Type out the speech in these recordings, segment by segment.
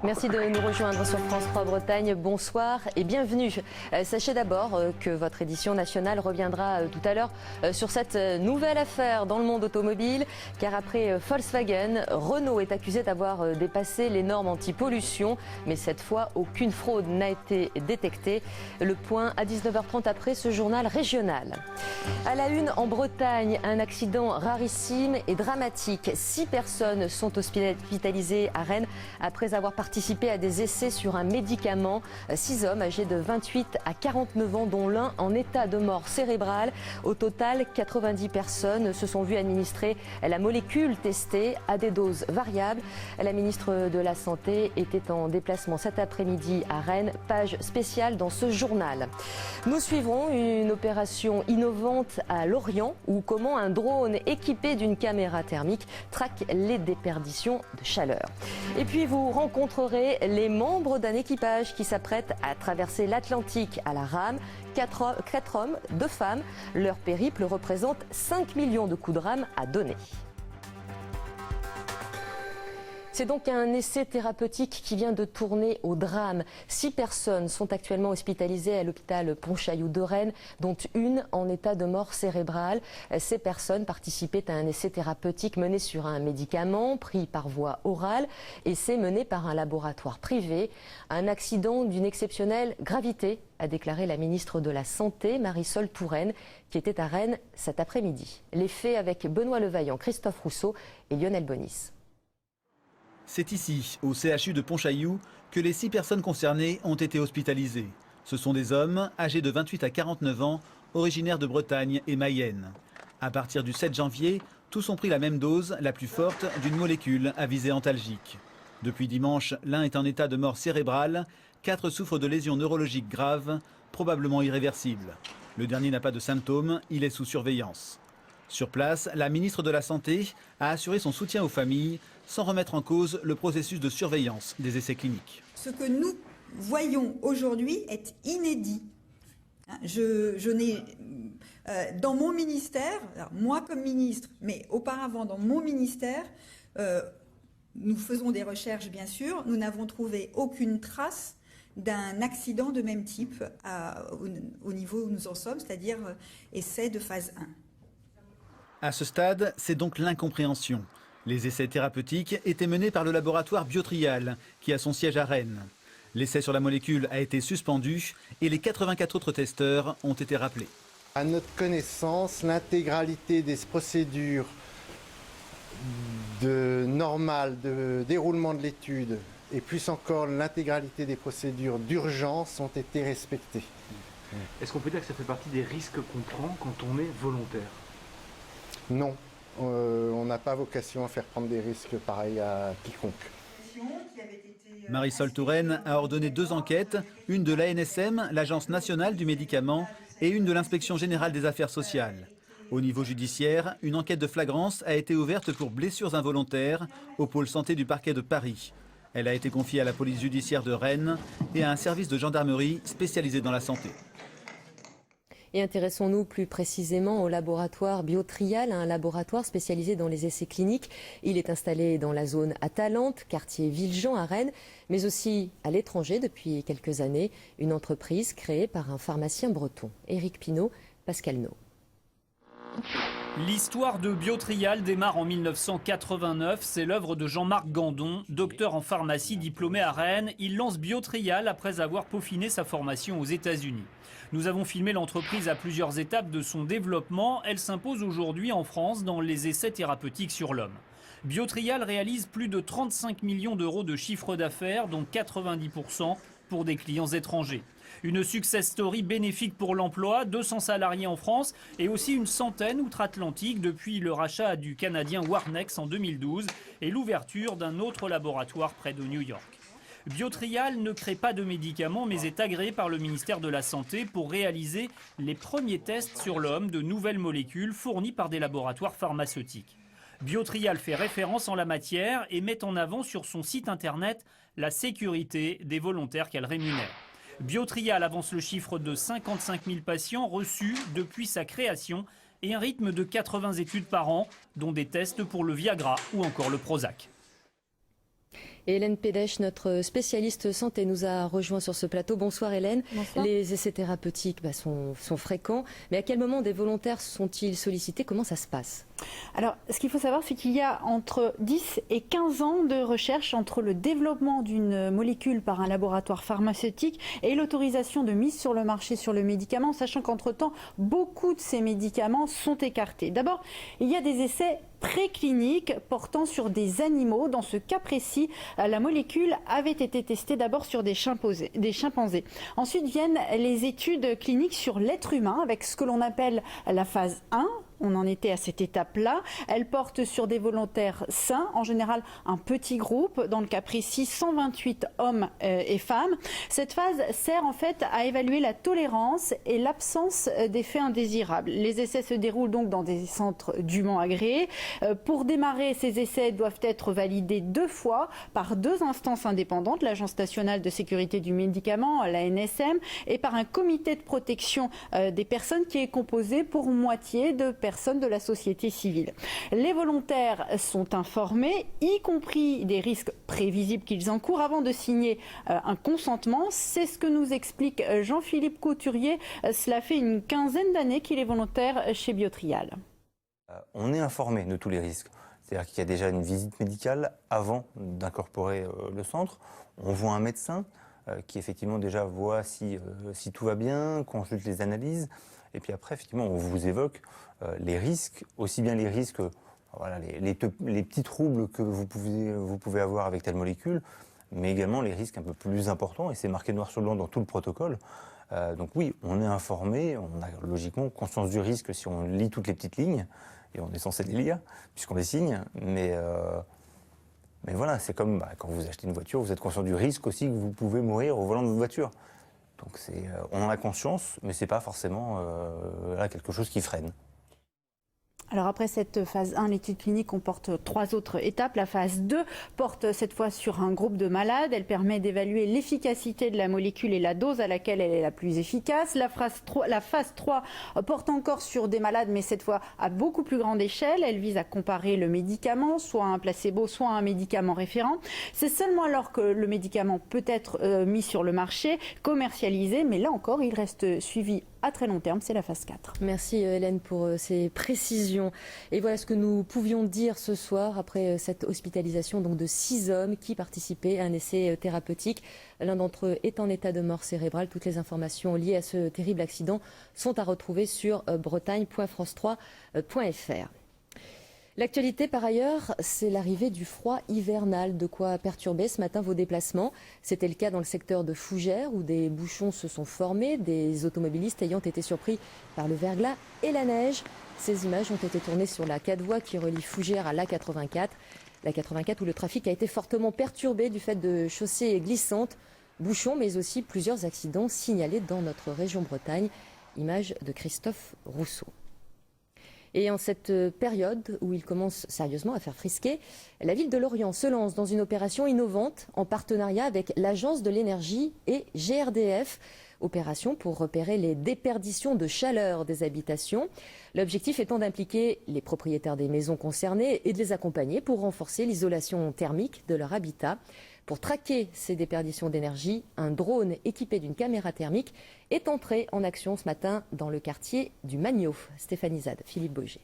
Merci de nous rejoindre sur France 3 Bretagne. Bonsoir et bienvenue. Sachez d'abord que votre édition nationale reviendra tout à l'heure sur cette nouvelle affaire dans le monde automobile. Car après Volkswagen, Renault est accusé d'avoir dépassé les normes anti-pollution. Mais cette fois, aucune fraude n'a été détectée. Le point à 19h30 après ce journal régional. À la une, en Bretagne, un accident rarissime et dramatique. 6 personnes sont hospitalisées à Rennes après avoir participé à des essais sur un médicament. 6 hommes âgés de 28 à 49 ans, dont l'un en état de mort cérébrale. Au total, 90 personnes se sont vues administrer la molécule testée à des doses variables. La ministre de la Santé était en déplacement cet après-midi à Rennes. Page spéciale dans ce journal. Nous suivrons une opération innovante à Lorient où comment un drone équipé d'une caméra thermique traque les déperditions de chaleur. Et puis vous rencontrerez les membres d'un équipage qui s'apprête à traverser l'Atlantique à la rame. 4 hommes, 2 femmes. Leur périple représente 5 millions de coups de rame à donner. C'est donc un essai thérapeutique qui vient de tourner au drame. 6 personnes sont actuellement hospitalisées à l'hôpital Pontchaillou de Rennes, dont une en état de mort cérébrale. Ces personnes participaient à un essai thérapeutique mené sur un médicament pris par voie orale. Essai mené par un laboratoire privé. Un accident d'une exceptionnelle gravité, a déclaré la ministre de la Santé, Marisol Touraine, qui était à Rennes cet après-midi. Les faits avec Benoît Levaillant, Christophe Rousseau et Lionel Bonis. C'est ici, au CHU de Pontchaillou, que les 6 personnes concernées ont été hospitalisées. Ce sont des hommes âgés de 28 à 49 ans, originaires de Bretagne et Mayenne. À partir du 7 janvier, tous ont pris la même dose, la plus forte, d'une molécule à visée antalgique. Depuis dimanche, l'un est en état de mort cérébrale, 4 souffrent de lésions neurologiques graves, probablement irréversibles. Le dernier n'a pas de symptômes, il est sous surveillance. Sur place, la ministre de la Santé a assuré son soutien aux familles sans remettre en cause le processus de surveillance des essais cliniques. Ce que nous voyons aujourd'hui est inédit. Dans mon ministère, moi comme ministre, mais auparavant dans mon ministère, nous faisons des recherches bien sûr, nous n'avons trouvé aucune trace d'un accident de même type au niveau où nous en sommes, c'est-à-dire essai de phase 1. À ce stade, c'est donc l'incompréhension. Les essais thérapeutiques étaient menés par le laboratoire Biotrial, qui a son siège à Rennes. L'essai sur la molécule a été suspendu et les 84 autres testeurs ont été rappelés. À notre connaissance, l'intégralité des procédures normales de déroulement de l'étude et plus encore l'intégralité des procédures d'urgence ont été respectées. Est-ce qu'on peut dire que ça fait partie des risques qu'on prend quand on est volontaire ? Non, on n'a pas vocation à faire prendre des risques pareils à quiconque. Marisol Touraine a ordonné 2 enquêtes, une de l'ANSM, l'Agence nationale du médicament, et une de l'Inspection générale des affaires sociales. Au niveau judiciaire, une enquête de flagrance a été ouverte pour blessures involontaires au pôle santé du parquet de Paris. Elle a été confiée à la police judiciaire de Rennes et à un service de gendarmerie spécialisé dans la santé. Et intéressons-nous plus précisément au laboratoire Biotrial, un laboratoire spécialisé dans les essais cliniques. Il est installé dans la zone Atalante, quartier Villejean à Rennes, mais aussi à l'étranger depuis quelques années. Une entreprise créée par un pharmacien breton. Éric Pinault, Pascal No. L'histoire de Biotrial démarre en 1989. C'est l'œuvre de Jean-Marc Gandon, docteur en pharmacie diplômé à Rennes. Il lance Biotrial après avoir peaufiné sa formation aux États-Unis. Nous avons filmé l'entreprise à plusieurs étapes de son développement. Elle s'impose aujourd'hui en France dans les essais thérapeutiques sur l'homme. Biotrial réalise plus de 35 millions d'euros de chiffre d'affaires, dont 90% pour des clients étrangers. Une success story bénéfique pour l'emploi, 200 salariés en France et aussi une centaine outre-Atlantique depuis le rachat du Canadien Warnex en 2012 et l'ouverture d'un autre laboratoire près de New York. Biotrial ne crée pas de médicaments mais est agréé par le ministère de la Santé pour réaliser les premiers tests sur l'homme de nouvelles molécules fournies par des laboratoires pharmaceutiques. Biotrial fait référence en la matière et met en avant sur son site internet la sécurité des volontaires qu'elle rémunère. Biotrial avance le chiffre de 55 000 patients reçus depuis sa création et un rythme de 80 études par an, dont des tests pour le Viagra ou encore le Prozac. Et Hélène Pédèche, notre spécialiste santé, nous a rejoint sur ce plateau. Bonsoir Hélène. Bonsoir. Les essais thérapeutiques sont fréquents, mais à quel moment des volontaires sont-ils sollicités? Comment ça se passe? Alors, ce qu'il faut savoir, c'est qu'il y a entre 10 et 15 ans de recherche entre le développement d'une molécule par un laboratoire pharmaceutique et l'autorisation de mise sur le marché sur le médicament, sachant qu'entre-temps, beaucoup de ces médicaments sont écartés. D'abord, il y a des essais précliniques portant sur des animaux. Dans ce cas précis, la molécule avait été testée d'abord sur des chimpanzés. Ensuite viennent les études cliniques sur l'être humain avec ce que l'on appelle la phase 1. On en était à cette étape-là. Elle porte sur des volontaires sains, en général un petit groupe, dans le cas précis 128 hommes et femmes. Cette phase sert en fait à évaluer la tolérance et l'absence d'effets indésirables. Les essais se déroulent donc dans des centres dûment agréés. Pour démarrer, ces essais doivent être validés 2 fois par 2 instances indépendantes, l'Agence nationale de sécurité du médicament, l'ANSM, et par un comité de protection des personnes qui est composé pour moitié de personnes de la société civile. Les volontaires sont informés, y compris des risques prévisibles qu'ils encourent, avant de signer un consentement. C'est ce que nous explique Jean-Philippe Couturier. Cela fait une quinzaine d'années qu'il est volontaire chez Biotrial. On est informé de tous les risques. C'est-à-dire qu'il y a déjà une visite médicale avant d'incorporer le centre. On voit un médecin qui effectivement déjà voit si tout va bien, consulte les analyses. Et puis après, effectivement, on vous évoque les risques, aussi bien les risques, voilà, les petits troubles que vous pouvez avoir avec telle molécule, mais également les risques un peu plus importants, et c'est marqué noir sur blanc dans tout le protocole. Donc oui, on est informé, on a logiquement conscience du risque si on lit toutes les petites lignes, et on est censé les lire, puisqu'on les signe, mais voilà, c'est comme quand vous achetez une voiture, vous êtes conscient du risque aussi que vous pouvez mourir au volant de votre voiture. Donc on en a conscience, mais ce n'est pas forcément quelque chose qui freine. Alors après cette phase 1, l'étude clinique comporte 3 autres étapes. La phase 2 porte cette fois sur un groupe de malades. Elle permet d'évaluer l'efficacité de la molécule et la dose à laquelle elle est la plus efficace. La phase 3 porte encore sur des malades, mais cette fois à beaucoup plus grande échelle. Elle vise à comparer le médicament, soit un placebo, soit un médicament référent. C'est seulement alors que le médicament peut être mis sur le marché, commercialisé, mais là encore, il reste suivi à très long terme, c'est la phase 4. Merci Hélène pour ces précisions. Et voilà ce que nous pouvions dire ce soir après cette hospitalisation donc de 6 hommes qui participaient à un essai thérapeutique. L'un d'entre eux est en état de mort cérébrale. Toutes les informations liées à ce terrible accident sont à retrouver sur bretagne.france3.fr. L'actualité, par ailleurs, c'est l'arrivée du froid hivernal, de quoi perturber ce matin vos déplacements. C'était le cas dans le secteur de Fougères, où des bouchons se sont formés, des automobilistes ayant été surpris par le verglas et la neige. Ces images ont été tournées sur la 4 voies qui relie Fougères à l'A84. La 84 où le trafic a été fortement perturbé du fait de chaussées glissantes, bouchons, mais aussi plusieurs accidents signalés dans notre région Bretagne. Image de Christophe Rousseau. Et en cette période où il commence sérieusement à faire frisquer, la ville de Lorient se lance dans une opération innovante en partenariat avec l'Agence de l'énergie et GRDF. Opération pour repérer les déperditions de chaleur des habitations. L'objectif étant d'impliquer les propriétaires des maisons concernées et de les accompagner pour renforcer l'isolation thermique de leur habitat. Pour traquer ces déperditions d'énergie, un drone équipé d'une caméra thermique est entré en action ce matin dans le quartier du Magno. Stéphanie Zad, Philippe Boger.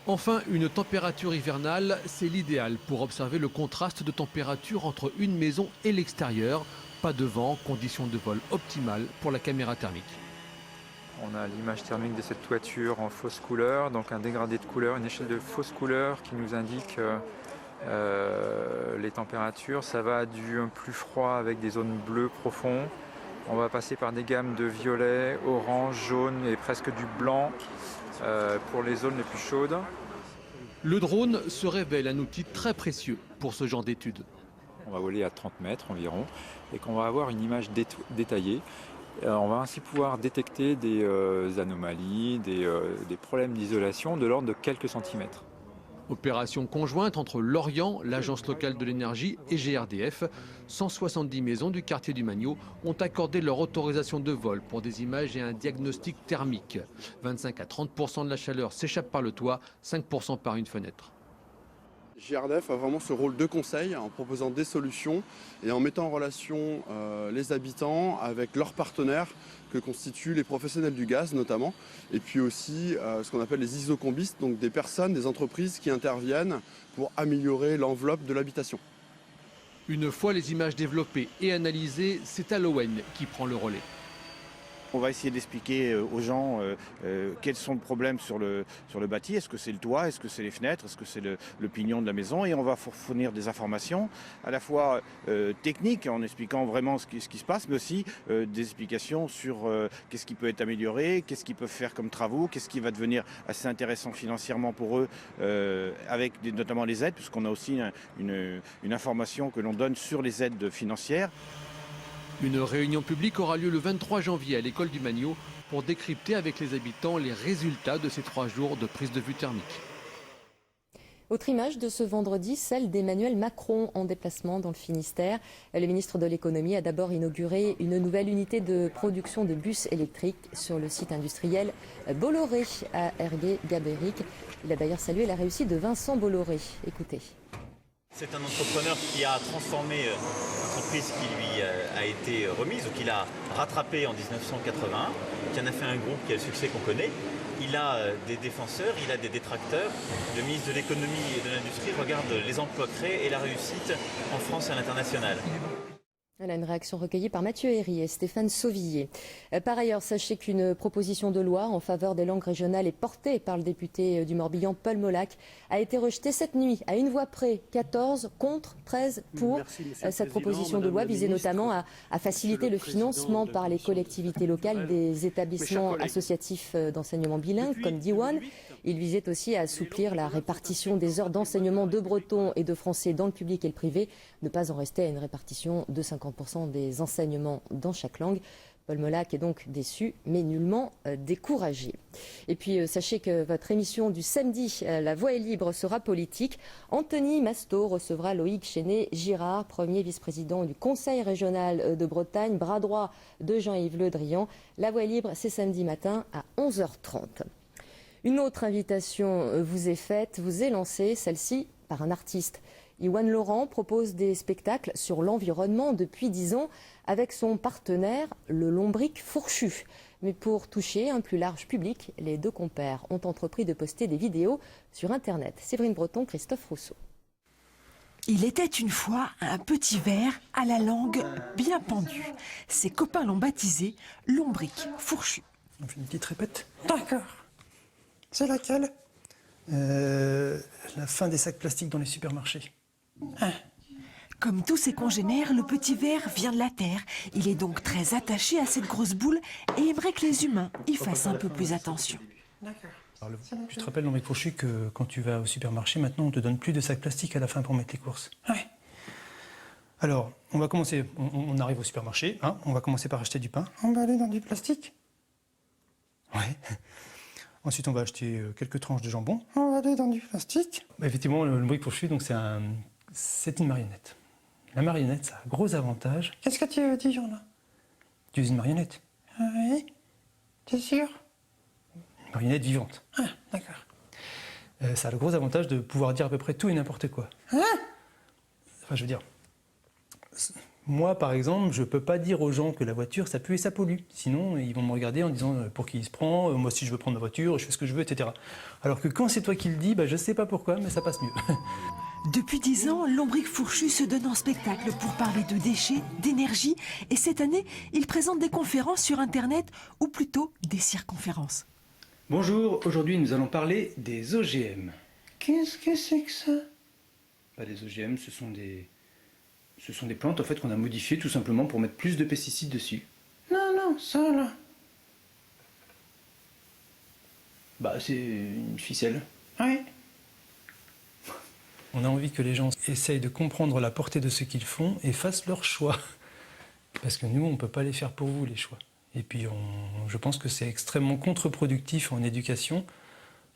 Enfin, une température hivernale, c'est l'idéal pour observer le contraste de température entre une maison et l'extérieur. Pas de vent, conditions de vol optimales pour la caméra thermique. On a l'image thermique de cette toiture en fausse couleur, donc un dégradé de couleur, une échelle de fausse couleur qui nous indique les températures. Ça va du plus froid avec des zones bleues profondes. On va passer par des gammes de violet, orange, jaune et presque du blanc pour les zones les plus chaudes. Le drone se révèle un outil très précieux pour ce genre d'études. On va voler à 30 mètres environ et qu'on va avoir une image détaillée. On va ainsi pouvoir détecter des anomalies, des problèmes d'isolation de l'ordre de quelques centimètres. Opération conjointe entre Lorient, l'agence locale de l'énergie et GRDF. 170 maisons du quartier du Magno ont accordé leur autorisation de vol pour des images et un diagnostic thermique. 25 à 30% de la chaleur s'échappe par le toit, 5% par une fenêtre. GRDF a vraiment ce rôle de conseil en proposant des solutions et en mettant en relation les habitants avec leurs partenaires que constituent les professionnels du gaz notamment, et puis aussi ce qu'on appelle les isocombistes, donc des personnes, des entreprises qui interviennent pour améliorer l'enveloppe de l'habitation. Une fois les images développées et analysées, c'est Alowen qui prend le relais. On va essayer d'expliquer aux gens quels sont les problèmes sur le bâti. Est-ce que c'est le toit? Est-ce que c'est les fenêtres? Est-ce que c'est le pignon de la maison? Et on va fournir des informations à la fois techniques en expliquant vraiment ce qui se passe, mais aussi des explications sur qu'est-ce qui peut être amélioré, qu'est-ce qu'ils peuvent faire comme travaux, qu'est-ce qui va devenir assez intéressant financièrement pour eux, avec notamment les aides, puisqu'on a aussi une information que l'on donne sur les aides financières. Une réunion publique aura lieu le 23 janvier à l'école du Magno pour décrypter avec les habitants les résultats de ces 3 jours de prise de vue thermique. Autre image de ce vendredi, celle d'Emmanuel Macron en déplacement dans le Finistère. Le ministre de l'économie a d'abord inauguré une nouvelle unité de production de bus électriques sur le site industriel Bolloré à Ergué-Gabéric. Il a d'ailleurs salué la réussite de Vincent Bolloré. Écoutez. C'est un entrepreneur qui a transformé l'entreprise qui lui a été remise, ou qu'il a rattrapée en 1981, qui en a fait un groupe qui a le succès qu'on connaît. Il a des défenseurs, il a des détracteurs. Le ministre de l'économie et de l'industrie regarde les emplois créés et la réussite en France et à l'international. Voilà une réaction recueillie par Mathieu Herry et Stéphane Sauvillier. Par ailleurs, sachez qu'une proposition de loi en faveur des langues régionales et portée par le député du Morbihan Paul Molac a été rejetée cette nuit à une voix près, 14 contre, 13 pour. Cette proposition de loi visait notamment à faciliter le financement par les collectivités locales des établissements associatifs d'enseignement bilingue comme Diwan. Il visait aussi à assouplir la répartition des heures d'enseignement de breton et de français dans le public et le privé, ne pas en rester à une répartition de 50% des enseignements dans chaque langue. Paul Molac est donc déçu, mais nullement découragé. Et puis, sachez que votre émission du samedi, La Voix est libre, sera politique. Anthony Masto recevra Loïc Chenet-Girard, premier vice-président du Conseil régional de Bretagne, bras droit de Jean-Yves Le Drian. La Voix est libre, c'est samedi matin à 11h30. Une autre invitation vous est faite, vous est lancée, celle-ci par un artiste. Iwan Laurent propose des spectacles sur l'environnement depuis 10 ans avec son partenaire, le Lombric Fourchu. Mais pour toucher un plus large public, les deux compères ont entrepris de poster des vidéos sur Internet. Séverine Breton, Christophe Rousseau. Il était une fois un petit ver à la langue bien pendue. Ses copains l'ont baptisé Lombric Fourchu. On fait une petite répète. D'accord. C'est laquelle La fin des sacs plastiques dans les supermarchés. Comme tous ses congénère, le petit ver vient de la Terre. Il est donc très attaché à cette grosse boule et aimerait que les humains y fassent un peu plus attention. Alors, tu te rappelles, Lombric Fourchu, que quand tu vas au supermarché, maintenant, on te donne plus de sacs plastiques à la fin pour mettre les courses. Ouais. Alors, on va commencer, on arrive au supermarché, hein, on va commencer par acheter du pain. On va aller dans du plastique. Ouais. Ensuite, on va acheter quelques tranches de jambon. On va aller dans du plastique. Bah, effectivement, le Lombric Fourchu, donc c'est une marionnette. La marionnette, ça a un gros avantage. Qu'est-ce que tu dis, Jean, là? Tu es une marionnette. Oui. T'es sûr? Une marionnette vivante. Ah, d'accord. Ça a le gros avantage de pouvoir dire à peu près tout et n'importe quoi. Hein? Enfin, je veux dire... Moi, par exemple, je ne peux pas dire aux gens que la voiture, ça pue et ça pollue. Sinon, ils vont me regarder en disant pour qui il se prend, moi aussi je veux prendre ma voiture, je fais ce que je veux, etc. Alors que quand c'est toi qui le dis, je ne sais pas pourquoi, mais ça passe mieux. Depuis 10 ans, Lombric Fourchu se donne en spectacle pour parler de déchets, d'énergie. Et cette année, il présente des conférences sur Internet, ou plutôt des circonférences. Bonjour, aujourd'hui nous allons parler des OGM. Qu'est-ce que c'est que ça? Les OGM, ce sont des plantes en fait qu'on a modifiées tout simplement pour mettre plus de pesticides dessus. Non, ça là. C'est une ficelle. Oui. On a envie que les gens essayent de comprendre la portée de ce qu'ils font et fassent leur choix. Parce que nous, on ne peut pas les faire pour vous, les choix. Et puis, je pense que c'est extrêmement contre-productif en éducation,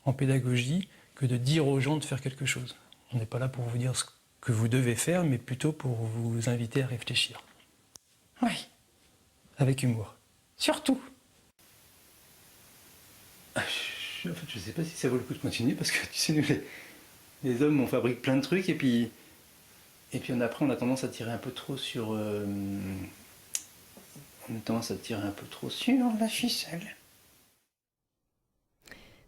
en pédagogie, que de dire aux gens de faire quelque chose. On n'est pas là pour vous dire ce que vous devez faire, mais plutôt pour vous inviter à réfléchir. Oui. Avec humour. Surtout. En fait, je ne sais pas si ça vaut le coup de continuer, parce que tu sais, nous, Les hommes, on fabrique plein de trucs et puis après, on a tendance à tirer un peu trop sur... la ficelle.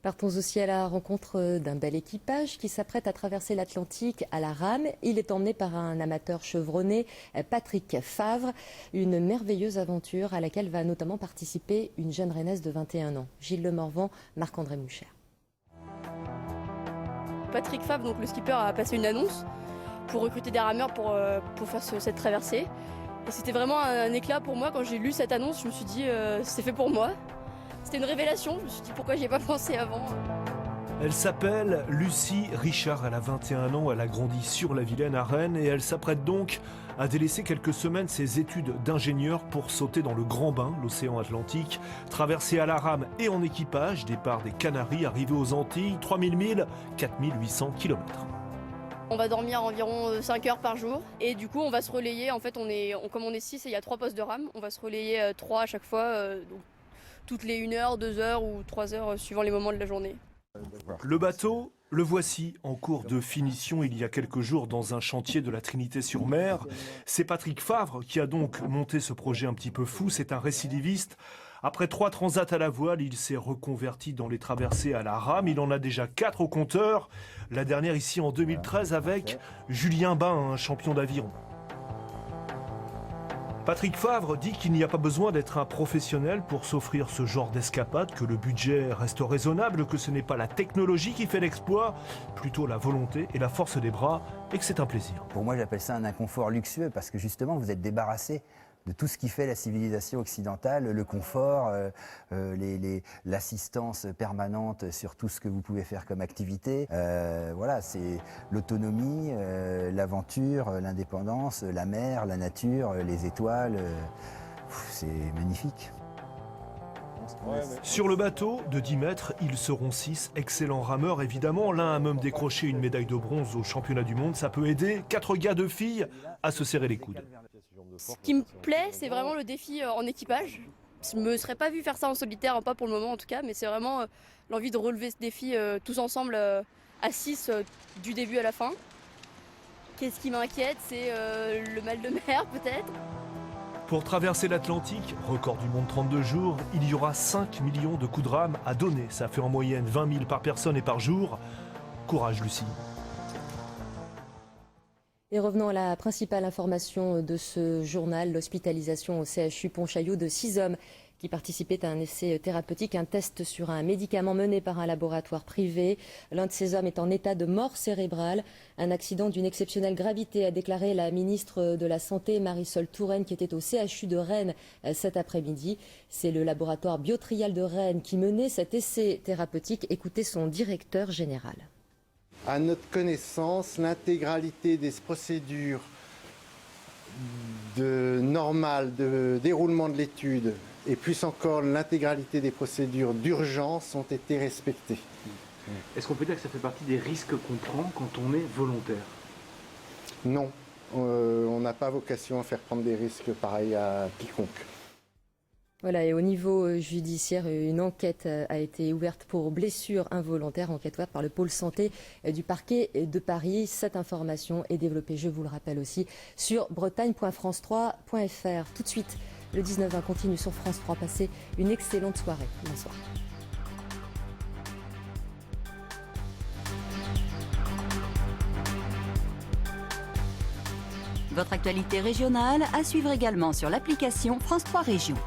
Partons aussi à la rencontre d'un bel équipage qui s'apprête à traverser l'Atlantique à la rame. Il est emmené par un amateur chevronné, Patrick Favre. Une merveilleuse aventure à laquelle va notamment participer une jeune rennaise de 21 ans. Gilles Lemorvan, Marc-André Moucher. Patrick Favre, donc le skipper, a passé une annonce pour recruter des rameurs pour faire cette traversée. Et c'était vraiment un éclat pour moi quand j'ai lu cette annonce. Je me suis dit, c'est fait pour moi. C'était une révélation, je me suis dit pourquoi j'y ai pas pensé avant. Elle s'appelle Lucie Richard, elle a 21 ans, elle a grandi sur la Vilaine à Rennes et elle s'apprête donc à délaisser quelques semaines ses études d'ingénieur pour sauter dans le grand bain, l'océan Atlantique, traverser à la rame et en équipage, départ des Canaries, arriver aux Antilles, 3000 milles, 4800 km. On va dormir environ 5 heures par jour et du coup on va se relayer, en fait comme on est 6 et il y a 3 postes de rame, on va se relayer 3 à chaque fois, donc, toutes les 1 heure, 2 heures ou 3 heures suivant les moments de la journée. Le bateau, le voici en cours de finition il y a quelques jours dans un chantier de la Trinité-sur-Mer. C'est Patrick Favre qui a donc monté ce projet un petit peu fou, c'est un récidiviste. Après 3 transats à la voile, il s'est reconverti dans les traversées à la rame. Il en a déjà 4 au compteur. La dernière ici en 2013 avec Julien Bain, un champion d'aviron. Patrick Favre dit qu'il n'y a pas besoin d'être un professionnel pour s'offrir ce genre d'escapade, que le budget reste raisonnable, que ce n'est pas la technologie qui fait l'exploit, plutôt la volonté et la force des bras, et que c'est un plaisir. Pour moi, j'appelle ça un inconfort luxueux, parce que justement, vous êtes débarrassé de tout ce qui fait la civilisation occidentale, le confort, l'assistance permanente sur tout ce que vous pouvez faire comme activité. Voilà, c'est l'autonomie, l'aventure, l'indépendance, la mer, la nature, les étoiles. C'est magnifique. Sur le bateau de 10 mètres, ils seront 6 excellents rameurs évidemment. L'un a même décroché une médaille de bronze au championnat du monde. Ça peut aider 4 gars de filles à se serrer les coudes. Ce qui me plaît, c'est vraiment le défi en équipage. Je ne me serais pas vu faire ça en solitaire, pas pour le moment en tout cas, mais c'est vraiment l'envie de relever ce défi tous ensemble à 6 du début à la fin. Qu'est-ce qui m'inquiète, c'est le mal de mer peut-être. Pour traverser l'Atlantique, record du monde 32 jours, il y aura 5 millions de coups de rame à donner. Ça fait en moyenne 20 000 par personne et par jour. Courage Lucie. Et revenons à la principale information de ce journal, l'hospitalisation au CHU Pontchaillou de 6 hommes qui participaient à un essai thérapeutique, un test sur un médicament mené par un laboratoire privé. L'un de ces hommes est en état de mort cérébrale. Un accident d'une exceptionnelle gravité, a déclaré la ministre de la Santé, Marisol Touraine, qui était au CHU de Rennes cet après-midi. C'est le laboratoire Biotrial de Rennes qui menait cet essai thérapeutique. Écoutez son directeur général. À notre connaissance, l'intégralité des procédures normales de déroulement de l'étude et plus encore l'intégralité des procédures d'urgence ont été respectées. Est-ce qu'on peut dire que ça fait partie des risques qu'on prend quand on est volontaire? Non, on n'a pas vocation à faire prendre des risques pareils à quiconque. Voilà, et au niveau judiciaire, une enquête a été ouverte pour blessure involontaire, enquête ouverte par le pôle santé du parquet de Paris. Cette information est développée, je vous le rappelle aussi, sur bretagne.france3.fr. Tout de suite, le 19-20 continue sur France 3. Passez une excellente soirée. Bonsoir. Votre actualité régionale à suivre également sur l'application France 3 Régions.